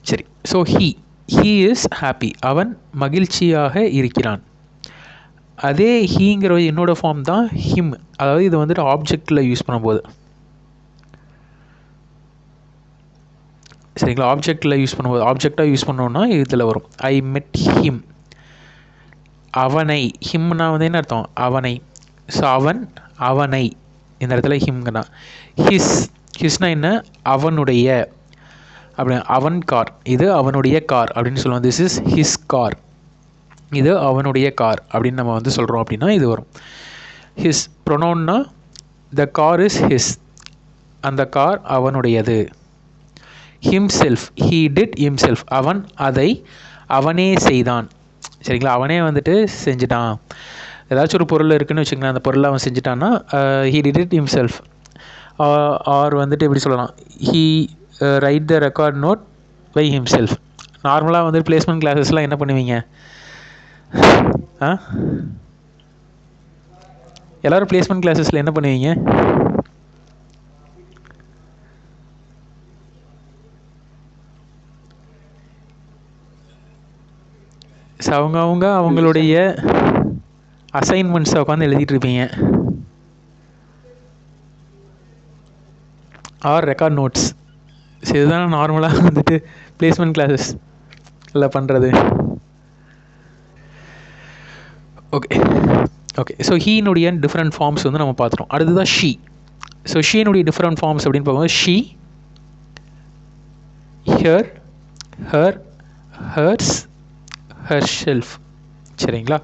சரி. So he is happy, அவன் மகிழ்ச்சியாக இருக்கிறான். அதே ஹீங்கிற என்னோட ஃபார்ம் தான் ஹிம். அதாவது இது வந்துட்டு ஆப்ஜெக்டில் யூஸ் பண்ணும்போது, சரிங்களா, ஆப்ஜெக்டில் யூஸ் பண்ணும்போது, ஆப்ஜெக்டாக யூஸ் பண்ணோன்னா இதில் வரும் ஐ மெட் ஹிம். அவனை, ஹிம்னா வந்து என்ன அர்த்தம், அவனை. ஸோ அவனை இந்த இடத்துல ஹிம்னா. ஹிஸ்னா என்ன, அவனுடைய. அப்படி அவன் கார், இது அவனுடைய கார் அப்படின்னு சொல்லுவோம். திஸ் இஸ் ஹிஸ் கார், இது அவனுடைய கார் அப்படின்னு நம்ம வந்து சொல்கிறோம் அப்படின்னா இது வரும். ஹிஸ் ப்ரொனவுன்னா த கார் இஸ் ஹிஸ், அந்த கார் அவனுடையது. ஹிம்செல்ஃப், ஹீ டிட் ஹிம்செல்ஃப், அவன் அதை அவனே செய்தான். சரிங்களா, அவனே வந்துட்டு செஞ்சுட்டான். ஏதாச்சும் ஒரு பொருள் இருக்குதுன்னு வச்சுக்கோங்களேன், அந்த பொருளை அவன் செஞ்சுட்டான்னா ஹீ டிட் இட் ஹிம்செல்ஃப். ஆர் வந்துட்டு எப்படி சொல்லலாம், he write the record note by himself. நார்மலாக வந்து பிளேஸ்மெண்ட் கிளாஸஸ்லாம் என்ன பண்ணுவீங்க, எல்லோரும் பிளேஸ்மெண்ட் கிளாஸஸில் என்ன பண்ணுவீங்க, ஸோ அவங்களுடைய அசைன்மெண்ட்ஸை உட்காந்து எழுதிட்டு இருப்பீங்க, ஆர் ரெக்கார்ட் நோட்ஸ். ஸோ இதுதான் நார்மலாக வந்துட்டு பிளேஸ்மெண்ட் கிளாஸஸ் இல்லை பண்ணுறது. ஓகே ஸோ ஹீனுடைய டிஃப்ரெண்ட் ஃபார்ம்ஸ் வந்து நம்ம பார்த்துட்டோம். அடுத்ததான் ஷீ. ஸோ ஷீனுடைய டிஃப்ரெண்ட் ஃபார்ம்ஸ் அப்படின்னு பார்க்கும்போது she, here, her, hers, herself. சரிங்களா.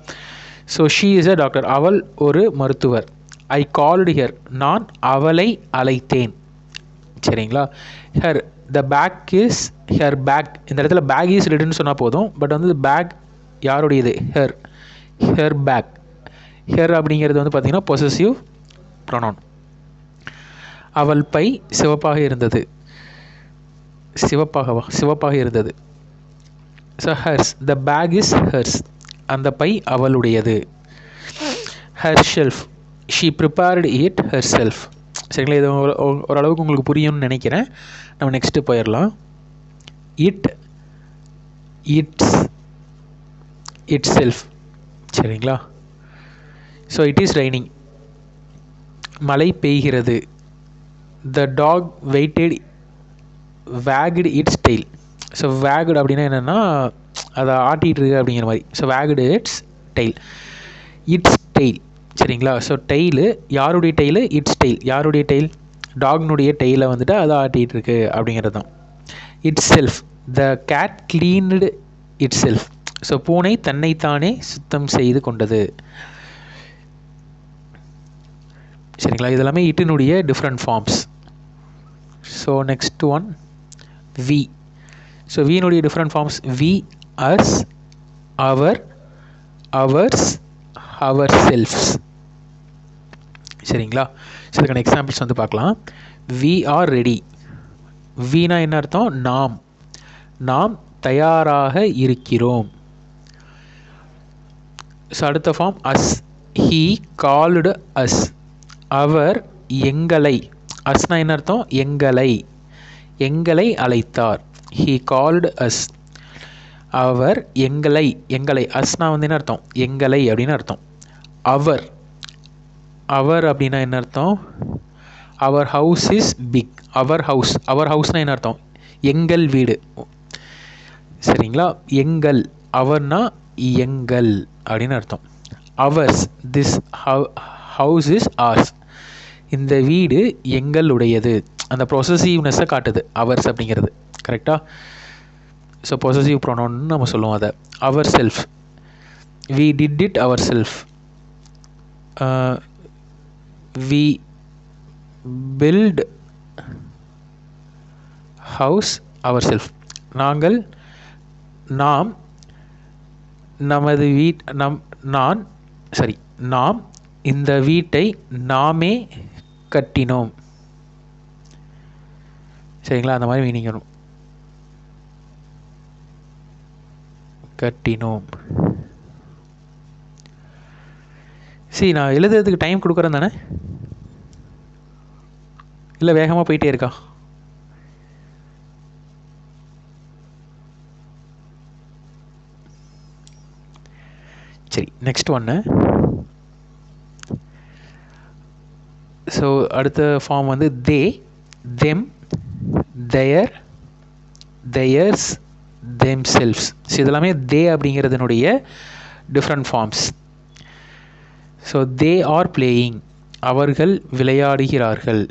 So she is a doctor, அவள் ஒரு மருத்துவர். ஐ கால்டு ஹியர், நான் அவளை அழைத்தேன். சரிங்களா. Her, the bag is her bag. இந்த இடத்துல பேக் இஸ் ரிட்டன் சொன்னால் போதும், பட் வந்து பேக் யாருடையது, ஹர், ஹர் பேக். ஹர் அப்படிங்கிறது வந்து பார்த்திங்கன்னா பொசசிவ் ப்ரொனவுன். அவள் பை சிவப்பாக இருந்தது, சிவப்பாக இருந்தது. So hers, the bag is hers, அந்த பை அவளுடையது. Herself, she prepared it herself. சரிங்களா, இது ஓரளவுக்கு உங்களுக்கு புரியும்னு நினைக்கிறேன். நம்ம நெக்ஸ்ட்டு போயிடலாம். Itself. சரிங்களா. ஸோ இட் இஸ் ரைனிங், மழை பெய்கிறது. The dog wagged its tail. So wagged அப்படின்னா என்னென்னா அதை ஆட்டிகிட்டு இருக்கு அப்படிங்கிற மாதிரி. So wagged its tail. Its tail. சரிங்களா. ஸோ டெய்லு யாருடைய டெய்லு, இட்ஸ் டெய்ல் யாருடைய டெய்ல், டாக்னுடைய டெய்லை வந்துட்டு அதை ஆட்டிகிட்டு இருக்கு அப்படிங்கிறது தான். Itself, the cat cleaned itself. So பூனை தன்னைத்தானே சுத்தம் செய்து கொண்டது. சரிங்களா, இதெல்லாமே இட்டினுடைய டிஃப்ரெண்ட் forms. So next one we. So வீனுடைய different forms we, us, our, ours, ourselves. சரிங்களா. ஸோ இதுக்கான எக்ஸாம்பிள்ஸ் வந்து பார்க்கலாம். We are ready. வீனா என்ன அர்த்தம், நாம் தயாராக இருக்கிறோம். ஸோ அடுத்த form us, he called us, அவர் எங்களை, அஸ்னா என்ன அர்த்தம், எங்களை அழைத்தார். ஹீ கால்டு அஸ், அவர் எங்களை அஸ்னா வந்து என்ன அர்த்தம், எங்களை அப்படின்னு அர்த்தம். அவர் அப்படின்னா என்ன அர்த்தம், அவர் ஹவுஸ் இஸ் பிக். அவர் ஹவுஸ்னால் என்ன அர்த்தம், எங்கள் வீடு. சரிங்களா. எங்கள், அவர்னா எங்கள் அப்படின்னு அர்த்தம். Ours, this house is ours, இந்த வீடு எங்களுடையது. அந்த பொசசிவ்னஸை காட்டுது அவர்ஸ் அப்படிங்கிறது. கரெக்டாக. ஸோ பொசசிவ் ப்ரொனவுன்னு நம்ம சொல்லுவோம் அதை. Ourself, we did it ourself. We built house ourself, நாம் நமது நாம் இந்த வீட்டை நாமே கட்டினோம். சரிங்களா, அந்த மாதிரி மீனிங் வரும், கட்டினோம். சரி, நான் எழுதுறதுக்கு டைம் கொடுக்குறேன் தானே, இல்லை வேகமாக போயிட்டே இருக்கா? சரி, நெக்ஸ்ட் ஒன்று. ஸோ அடுத்த ஃபார்ம் வந்து they, them, their, theirs, themselves. So இதெல்லாமே தே அப்படிங்கிறதுனுடைய different forms. So they are playing, அவர்கள் விளையாடுகிறார்கள்.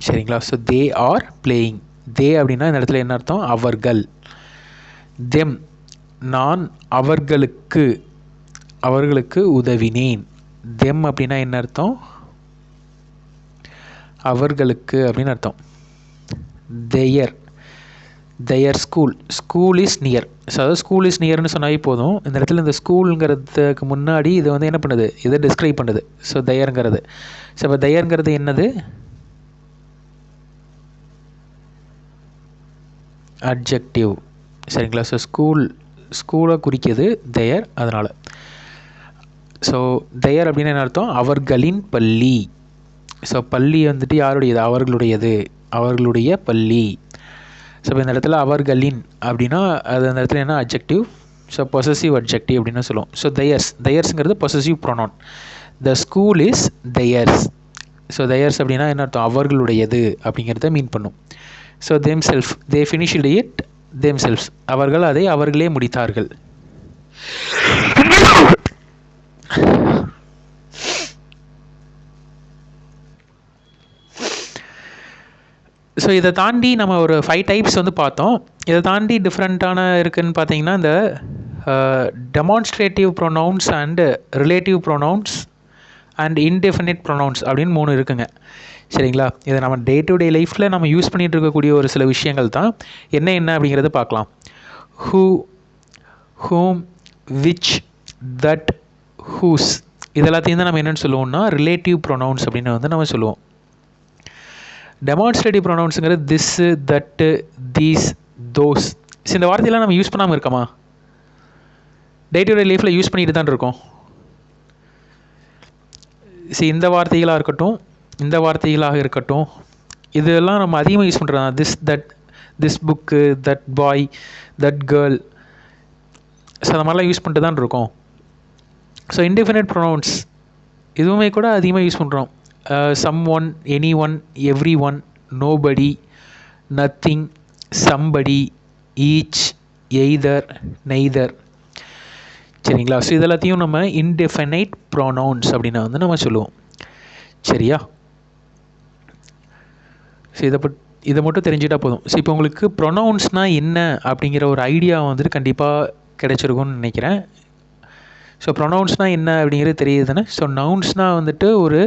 சரிங்களா? So they are playing. They அப்படின்னா இந்த இடத்துல என்ன அர்த்தம்? அவர்கள். தெம், நான் அவர்களுக்கு உதவினேன். தெம் அப்படின்னா என்ன அர்த்தம்? அவர்களுக்கு அப்படின்னு அர்த்தம். their school is near. So அதாவது ஸ்கூல் இஸ் நியர்னு சொன்னாவே போதும். இந்த இடத்துல இந்த ஸ்கூலுங்கிறதுக்கு முன்னாடி இது வந்து என்ன பண்ணுது? இதை டிஸ்கிரைப் பண்ணுது. ஸோ தயருங்கிறது. ஸோ இப்போ தயருங்கிறது என்னது? அட்ஜெக்டிவ். சரிங்களா? ஸோ ஸ்கூலை குறிக்கிறது தயர், அதனால். ஸோ தயர் அப்படின்னு என்ன அர்த்தம்? அவர்களின் பள்ளி. ஸோ பள்ளி வந்துட்டு யாருடையது? அவர்களுடைய பள்ளி. ஸோ இப்போ இந்த இடத்துல அவர்களின் அப்படின்னா அது அந்த இடத்துல என்ன? அட்ஜெக்டிவ். ஸோ பொசசிவ் அட்ஜெக்டிவ் அப்படின்னு சொல்லுவோம். ஸோ தயர்ஸுங்கிறது possessive pronoun. The school is theirs. So theirs அப்படின்னா என்ன அர்த்தம்? அவர்களுடையது அப்படிங்கிறத மீன் பண்ணும். So themself, they finished it themselves, அவர்கள் அதை அவர்களே முடித்தார்கள். ஸோ இதை தாண்டி நம்ம ஒரு 5 டைப்ஸ் வந்து பார்த்தோம். இதை தாண்டி டிஃப்ரெண்ட்டான இருக்குதுன்னு பார்த்தீங்கன்னா இந்த demonstrative pronounce and relative pronounce and indefinite pronounce அப்படின்னு 3 இருக்குங்க. சரிங்களா? இதை நம்ம டே டு டே லைஃப்பில் நம்ம யூஸ் பண்ணிகிட்டு இருக்கக்கூடிய ஒரு சில விஷயங்கள் தான். என்ன அப்படிங்கிறத பார்க்கலாம். Who, whom, which, that, whose, இதெல்லாத்தையும் தான் நம்ம என்னென்னு சொல்லுவோம்னா ரிலேட்டிவ் ப்ரொனவுன்ஸ் அப்படின்னு வந்து நம்ம சொல்லுவோம். டெமான்ஸ்ட்ரேட்டிவ் ப்ரொனவுன்ஸுங்கிறது திஸ்ஸு, தட்டு, தீஸ், தோஸ். இந்த வார்த்தையெல்லாம் நம்ம யூஸ் பண்ணாமல் இருக்கோமா? டே டு டே லைஃப்பில் யூஸ் பண்ணிட்டு தான் இருக்கோம். இந்த வார்த்தைகளாக இருக்கட்டும், இந்த வார்த்தைகளாக இருக்கட்டும், இதெல்லாம் நம்ம அதிகமாக யூஸ் பண்ணுறோம். This, that, this book, that boy, that girl. So அந்த மாதிரிலாம் யூஸ் பண்ணிட்டு தான் இருக்கோம். ஸோ இன்டெஃபினைட் ப்ரொனவுன்ஸ் இதுவுமே கூட அதிகமாக யூஸ் பண்ணுறோம். someone, anyone, everyone, nobody, nothing, somebody, each, either, neither. சரிங்களா? ஸோ இதெல்லாத்தையும் நம்ம இன்டெஃபினைட் ப்ரொனவுன்ஸ் அப்படின்னு வந்து நம்ம சொல்லுவோம். சரியா? ஸோ இதை மட்டும் தெரிஞ்சிட்டா போதும். ஸோ இப்போ உங்களுக்கு ப்ரொனவுன்ஸ்னால் என்ன அப்படிங்கிற ஒரு ஐடியா வந்துட்டு கண்டிப்பாக கிடைச்சிருக்கும்னு நினைக்கிறேன். ஸோ ப்ரொனவுன்ஸ்னால் என்ன அப்படிங்கிறது தெரியுது தானே? ஸோ நவுன்ஸ்னால் வந்துட்டு ஒரு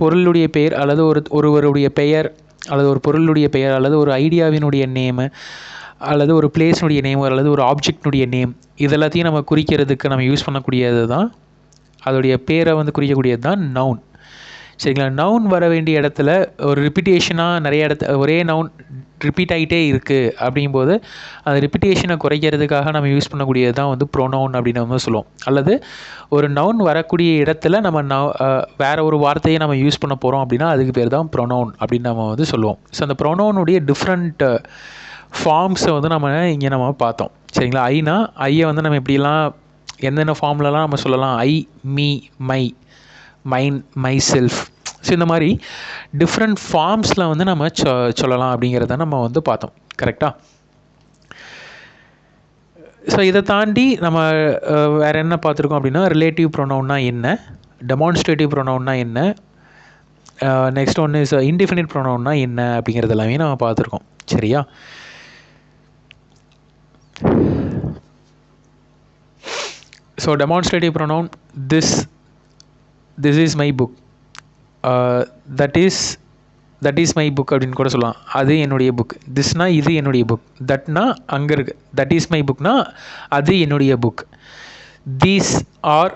பொருளுடைய பெயர் அல்லது ஒருவருடைய பெயர் அல்லது ஒரு பொருளுடைய பெயர் அல்லது ஒரு ஐடியாவினுடைய நேமு அல்லது ஒரு பிளேஸினுடைய நேம் அல்லது ஒரு ஆப்ஜெக்டினுடைய நேம், இதெல்லாத்தையும் நம்ம குறிக்கிறதுக்கு நம்ம யூஸ் பண்ணக்கூடியது தான், அதோடைய பேரை வந்து குறிக்கக்கூடியது தான் நவுன். சரிங்களா? நவுன் வர வேண்டிய இடத்துல ஒரு ரிப்பீட்டேஷனாக நிறைய ஒரே நவுன் ரிப்பீட் ஆகிட்டே இருக்குது அப்படிங்கும்போது அந்த ரிப்பீட்டேஷனை குறைக்கிறதுக்காக நம்ம யூஸ் பண்ணக்கூடியது தான் வந்து ப்ரோனவுன் அப்படின்னு நம்ம சொல்லுவோம். அல்லது ஒரு நவுன் வரக்கூடிய இடத்துல நம்ம வேறு ஒரு வார்த்தையை நம்ம யூஸ் பண்ண போகிறோம் அப்படின்னா அதுக்கு பேர் தான் ப்ரோனவுன் அப்படின்னு நம்ம வந்து சொல்லுவோம். ஸோ அந்த ப்ரோனவுனுடைய டிஃப்ரெண்ட் ஃபார்ம்ஸை வந்து நம்ம பார்த்தோம். சரிங்களா? ஐனா ஐயை வந்து நம்ம எப்படிலாம் என்னென்ன ஃபார்ம்லலாம் நம்ம சொல்லலாம்? I, me, my, mine, myself. So இந்த மாதிரி டிஃப்ரெண்ட் ஃபார்ம்ஸில் வந்து நம்ம சொல்லலாம் அப்படிங்கிறத நம்ம வந்து பார்த்தோம். கரெக்டாக? ஸோ இதை தாண்டி நம்ம வேறு என்ன பார்த்துருக்கோம் அப்படின்னா ரிலேட்டிவ் ப்ரொனவுன்னா என்ன, டெமான்ஸ்ட்ரேட்டிவ் ப்ரொனவுன்னா என்ன, நெக்ஸ்ட் ஒன்று இஸ் இன்டெஃபினிட் ப்ரொனவுன்னா என்ன அப்படிங்கிறது எல்லாமே நம்ம பார்த்துருக்கோம். சரியா? So demonstrative pronoun this is my book, that is my book அப்படின்னு கூட சொல்லலாம். அது என்னுடைய புக். திஸ்னா இது என்னுடைய புக். தட்னா அங்கே இருக்குது. தட் இஸ் மை புக்னா அது என்னுடைய book. These are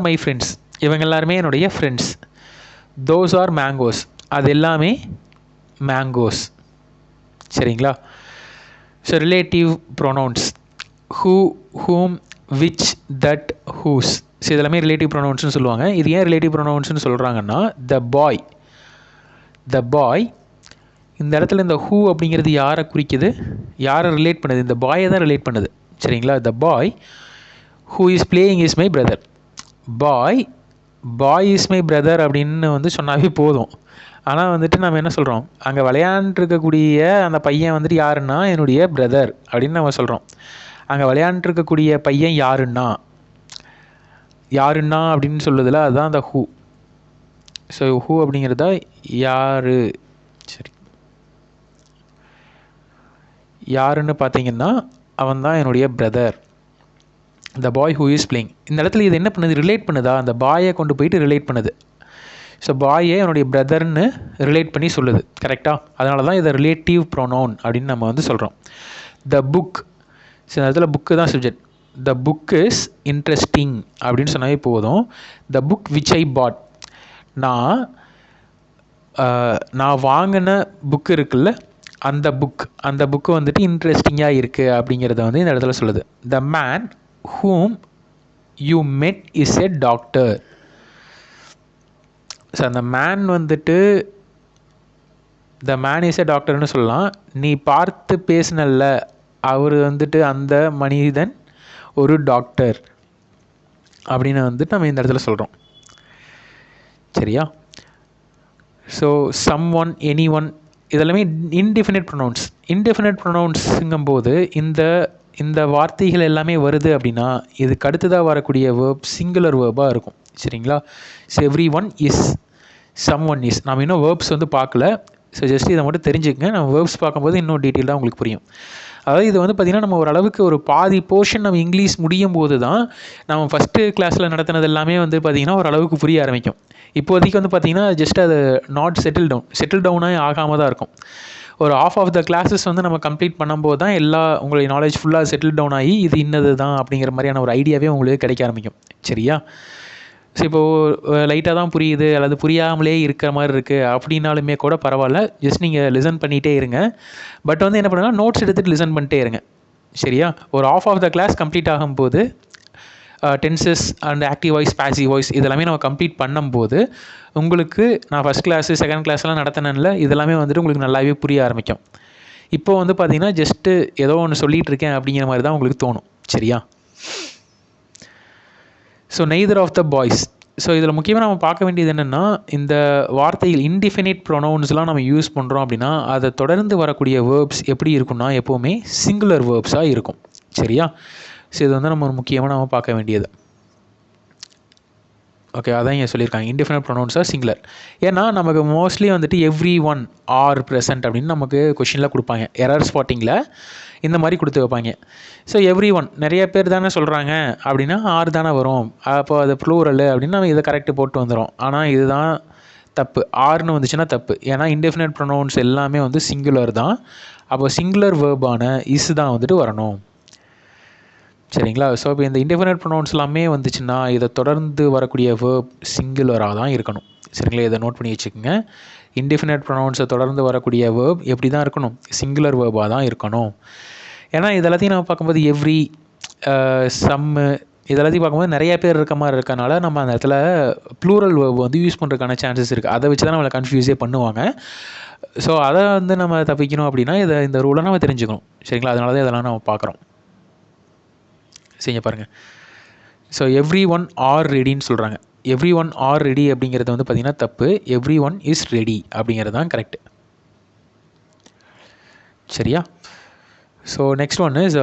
my friends, இவங்க எல்லாருமே என்னுடைய ஃப்ரெண்ட்ஸ். தோஸ் ஆர் மேங்கோஸ், அது எல்லாமே மேங்கோஸ். சரிங்களா? So relative pronouns who, whom, which, that, whose. So இதெல்லாமே ரிலேட்டிவ் ப்ரொனவுன்ஸ்னு சொல்லுவாங்க. இது ஏன் ரிலேட்டிவ் ப்ரொனவுன்ஸ்னு சொல்கிறாங்கன்னா த பாய் இந்த இடத்துல இந்த ஹூ அப்படிங்கிறது யாரை குறிக்குது? யாரை ரிலேட் பண்ணுது? இந்த பாயை தான் ரிலேட் பண்ணுது. சரிங்களா? The boy who is playing is my brother. Boy is my brother அப்படின்னு வந்து சொன்னாவே போதும். ஆனால் வந்துட்டு நம்ம என்ன சொல்கிறோம், அங்கே விளையாண்டுருக்கக்கூடிய அந்த பையன் வந்துட்டு யாருன்னா என்னுடைய பிரதர் அப்படின்னு நம்ம சொல்கிறோம். அங்கே விளையாண்டுருக்கக்கூடிய பையன் யாருன்னா அப்படின்னு சொல்லுதில்ல, அதுதான் அந்த ஹூ. ஸோ ஹூ அப்படிங்கிறதா யார். சரி, யாருன்னு பார்த்தீங்கன்னா அவன் தான் என்னுடைய brother. The boy who is playing. இந்த இடத்துல இது என்ன பண்ணுது, ரிலேட் பண்ணுதா, அந்த பாயை கொண்டு போயிட்டு ரிலேட் பண்ணுது. ஸோ பாயை என்னுடைய பிரதர்னு ரிலேட் பண்ணி சொல்லுது. கரெக்டாக? அதனால தான் இதை ரிலேட்டிவ் ப்ரொனவுன் அப்படின்னு நம்ம வந்து சொல்கிறோம். The book. ஸோ இந்த இடத்துல புக்கு தான் subject. The book is interesting அப்படின்னு சொன்னாவே போதும். த புக் விச் ஐ பாட். நான் வாங்கின புக்கு இருக்குல்ல, அந்த புக்கு வந்துட்டு இன்ட்ரெஸ்டிங்காக இருக்குது அப்படிங்கிறத வந்து இந்த இடத்துல சொல்லுது. த மேன் ஹூம் யூ மெட் இஸ் எ டாக்டர். ஸோ அந்த மேன் வந்துட்டு த மேன் இஸ் எ டாக்டர்னு சொல்லலாம். நீ பார்த்து பேசினல்ல, அவர் வந்துட்டு அந்த மனிதன் ஒரு டாக்டர் அப்படின்னு வந்துட்டு நம்ம இந்த இடத்துல சொல்கிறோம். சரியா? So someone, anyone, இதெல்லாமே இன்டெஃபினைட் ப்ரொனவுன்ஸ். இன்டெஃபினைட் ப்ரொனவுன்ஸுங்கும்போது இந்த வார்த்தைகள் எல்லாமே வருது அப்படின்னா இதுக்கு அடுத்ததாக வரக்கூடிய வேர்ப் சிங்குலர் வேர்பாக இருக்கும். சரிங்களா? So everyone is, someone is. நம்ம இன்னும் வேர்ப்ஸ் வந்து பார்க்கல. ஸோ ஜஸ்ட் இதை மட்டும் தெரிஞ்சுக்கங்க. நம்ம வேர்ப்ஸ் பார்க்கும்போது இன்னும் டீட்டெயிலாக உங்களுக்கு புரியும். அதாவது இது வந்து பார்த்திங்கன்னா நம்ம ஓரளவுக்கு ஒரு பாதி போர்ஷன் நம்ம இங்கிலீஷ் முடியும் போது தான் நம்ம ஃபஸ்ட்டு கிளாஸில் நடத்தினது எல்லாமே வந்து பார்த்திங்கன்னா ஓரளவுக்கு புரிய ஆரம்பிக்கும். இப்போதைக்கு வந்து பார்த்திங்கன்னா ஜஸ்ட் அது நாட் செட்டில் டவுனாக ஆகாமல் தான் இருக்கும். ஒரு ஆஃப் த கிளாஸஸ் வந்து நம்ம கம்ப்ளீட் பண்ணும்போது தான் உங்களுடைய நாலேஜ் ஃபுல்லாக செட்டில் டவுன் ஆகி இது இன்னது தான் அப்படிங்கிற மாதிரியான ஒரு ஐடியாவே உங்களுக்கு கிடைக்க ஆரம்பிக்கும். சரியா? ஸோ இப்போது லைட்டாக தான் புரியுது அல்லது புரியாமலே இருக்கிற மாதிரி இருக்குது அப்படின்னாலுமே கூட பரவாயில்ல. ஜஸ்ட் நீங்கள் லிசன் பண்ணிகிட்டே இருங்க. பட் வந்து என்ன பண்ணுங்கன்னா நோட்ஸ் எடுத்துகிட்டு லிசன் பண்ணிட்டே இருங்க. சரியா? ஒரு ஆஃப் த கிளாஸ் கம்ப்ளீட் ஆகும்போது tenses and active voice, passive voice இதெல்லாமே நம்ம கம்ப்ளீட் பண்ணும்போது உங்களுக்கு நான் ஃபஸ்ட் கிளாஸு செகண்ட் கிளாஸ்லாம் நடத்தினேன்ல, இதெல்லாமே வந்துட்டு உங்களுக்கு நல்லாவே புரிய ஆரம்பிக்கும். இப்போது வந்து பார்த்திங்கன்னா ஜஸ்ட்டு ஏதோ ஒன்று சொல்லிகிட்டு இருக்கேன் அப்படிங்கிற மாதிரி தான் உங்களுக்கு தோணும். சரியா? So neither of the boys. So இதில் முக்கியமாக நம்ம பார்க்க வேண்டியது என்னென்னா, இந்த வார்த்தைகள் இன்டிஃபினைட் ப்ரொனவுன்ஸ்லாம் நம்ம யூஸ் பண்ணுறோம் அப்படின்னா அதை தொடர்ந்து வரக்கூடிய வேர்ப்ஸ் எப்படி இருக்குன்னா எப்போவுமே சிங்குலர் வேர்ப்ஸாக இருக்கும். சரியா? ஸோ இது வந்து நம்ம ஒரு முக்கியமாக நம்ம பார்க்க வேண்டியது. ஓகே, அதான் இங்கே சொல்லியிருக்காங்க இன்டிஃபினைட் ப்ரொனவுன்ஸாக சிங்குலர். ஏன்னா நமக்கு மோஸ்ட்லி வந்துட்டு எவ்ரி ஒன் ஆர் ப்ரெசன்ட் அப்படின்னு நமக்கு கொஷினில் கொடுப்பாங்க. எரர் ஸ்பாட்டிங்கில் இந்த மாதிரி கொடுத்து வைப்பாங்க. ஸோ எவ்ரி ஒன் நிறைய பேர் தானே சொல்கிறாங்க அப்படின்னா ஆர் தானே வரும். அப்போ அது ப்ளூரல் அப்படின்னு நம்ம இதை கரெக்டு போட்டு வந்துடும். ஆனால் இதுதான் தப்பு. ஆர்னு வந்துச்சுன்னா தப்பு. ஏன்னா இன்டெஃபினைட் ப்ரொனவுன்ஸ் எல்லாமே வந்து சிங்குலர் தான். அப்போ சிங்குலர் வேர்பான இஸ் தான் வந்துட்டு வரணும். சரிங்களா? ஸோ இப்போ இந்த இன்டெஃபினைட் ப்ரொனவுன்ஸ் எல்லாமே வந்துச்சுன்னா இதை தொடர்ந்து வரக்கூடிய வேர்ப் சிங்குலராக தான் இருக்கணும். சரிங்களா? இதை நோட் பண்ணி வச்சுக்கோங்க. இன்டெஃபினைட் ப்ரொனவுன்ஸை தொடர்ந்து வரக்கூடிய வேர்ப் எப்படி தான் இருக்கணும்? சிங்குலர் வேர்பாக தான் இருக்கணும். ஏன்னா இதெல்லாத்தையும் நம்ம பார்க்கும்போது எவ்ரி, சம்மு இதெல்லாத்தையும் பார்க்கும்போது நிறைய பேர் இருக்க மாதிரி இருக்கனால நம்ம அந்த இடத்துல ப்ளூரல் வேர்ப் வந்து யூஸ் பண்ணுறதுக்கான சான்சஸ் இருக்குது. அதை வச்சு தான் நம்மளை கன்ஃபியூஸே பண்ணுவாங்க. ஸோ அதை வந்து நம்ம தப்பிக்கணும் அப்படின்னா இந்த ரூலை நம்ம தெரிஞ்சுக்கணும். சரிங்களா? அதனால தான் இதெல்லாம் நம்ம பார்க்குறோம். செய்ய பாருங்கள். ஸோ எவ்ரி ஒன் ஆர் ரெடின்னு சொல்கிறாங்க. எவ்ரி ஒன் ஆர் ரெடி அப்படிங்கிறது வந்து பார்த்திங்கன்னா தப்பு. எவ்ரி ஒன் இஸ் ரெடி அப்படிங்கிறது தான் கரெக்டு. சரியா? So next one is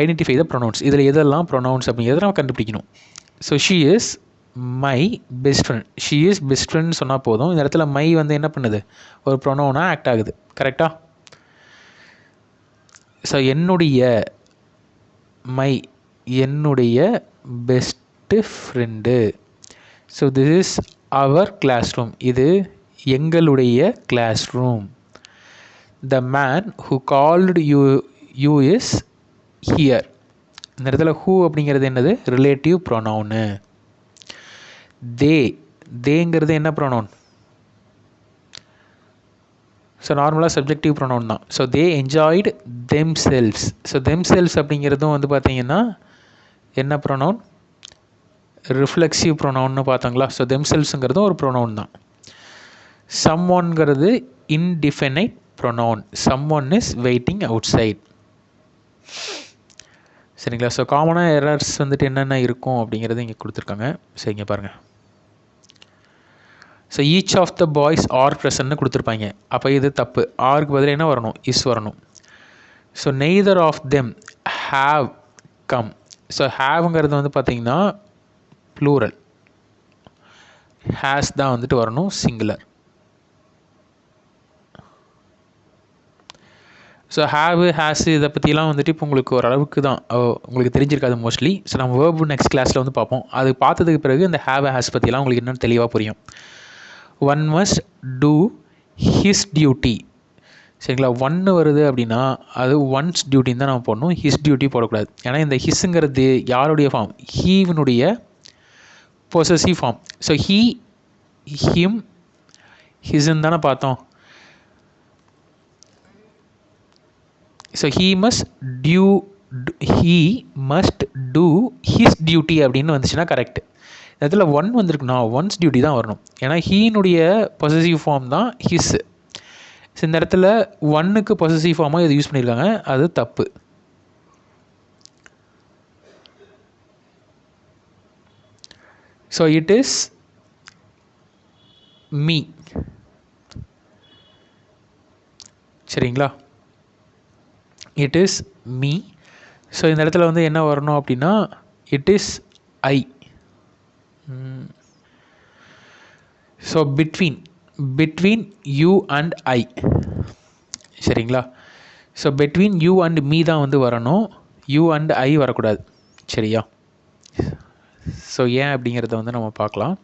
identify the pronounce. இதில் எதெல்லாம் ப்ரொனவுன்ஸ் அப்படிங்கிறத நம்ம கண்டுபிடிக்கணும். So she is my best friend. She is best friend சொன்னால் போதும். இந்த இடத்துல மை வந்து என்ன பண்ணுது? ஒரு ப்ரொனவுனாக ஆக்ட் ஆகுது. கரெக்டாக? ஸோ என்னுடைய best friend. So this is our classroom. இது எங்களுடைய classroom. The man who called you is here. இந்த இடத்துல ஹூ அப்படிங்கிறது என்னது? Relative pronoun. தேங்கிறது என்ன ப்ரொனவுன்? ஸோ நார்மலாக சப்ஜெக்டிவ் ப்ரொனவுன் தான். So they enjoyed themselves. So themselves அப்படிங்கிறதும் வந்து பார்த்திங்கன்னா என்ன ப்ரொனவுன்? ரிஃப்ளெக்சிவ் ப்ரொனவுன்னு பார்த்தாங்களா? ஸோ தெம் செல்ஸுங்கிறதும் ஒரு ப்ரொனவுன் தான். சம் ஒன்ங்கிறது indefinite pronoun. Someone is waiting outside. சரிங்களா. ஸோ காமனாக எரர்ஸ் வந்துட்டு என்னென்ன இருக்கும் அப்படிங்கிறது இங்கே கொடுத்துருக்காங்க. சரிங்க பாருங்கள். So each of the boys are ப்ரெசன்ட்னு கொடுத்துருப்பாங்க. அப்போ இது தப்பு. ஆருக்கு பதில் என்ன வரணும்? இஸ் வரணும். So neither of them have come. So ஹாவ்ங்கிறது வந்து பார்த்திங்கன்னா ப்ளூரல், ஹேஸ் தான் வந்துட்டு வரணும் சிங்குலர். ஸோ ஹேவு ஹேஸு இதை பற்றிலாம் வந்துட்டு இப்போ உங்களுக்கு ஓரளவுக்கு தான் உங்களுக்கு தெரிஞ்சிருக்காது மோஸ்ட்லி. ஸோ நம்ம வேர்பு நெக்ஸ்ட் கிளாஸில் வந்து பார்ப்போம். அது பார்த்ததுக்கு பிறகு இந்த ஹேவ் ஹேஸ் பற்றிலாம் உங்களுக்கு என்னென்னு தெளிவாக புரியும். One must do his duty. சரிங்களா. ஒன்று வருது அப்படின்னா அது ஒன்ஸ் டியூட்டின்னு தான் நம்ம போடணும், ஹிஸ் டியூட்டி போடக்கூடாது. ஏன்னா இந்த ஹிஸ்ஸுங்கிறது யாருடைய ஃபார்ம்? ஹீவனுடைய possessive form. So he, him, ஹிஸ்ன்னு தானே பார்த்தோம். So he must do his duty அப்படின்னு வந்துச்சுன்னா கரெக்ட். இதில் ஒன் வந்திருக்குன்னா ஒன்ஸ் டியூட்டி தான் வரணும். ஏன்னா ஹீனுடைய பொசசிவ் ஃபார்ம் தான் ஹிஸ். ஸோ இந்த இடத்துல ஒன்னுக்கு பொசசிவ் ஃபார்மாக இது யூஸ் பண்ணியிருக்காங்க, அது தப்பு. So it is me. சரிங்களா. It is me. ஸோ இந்த இடத்துல வந்து என்ன வரணும் அப்படின்னா it is I. So between you and I. சரிங்களா. So between you and me தான் வந்து வரணும், யூ அண்ட் ஐ வரக்கூடாது. சரியா. ஸோ ஏன் அப்படிங்கிறத வந்து நம்ம பார்க்கலாம்.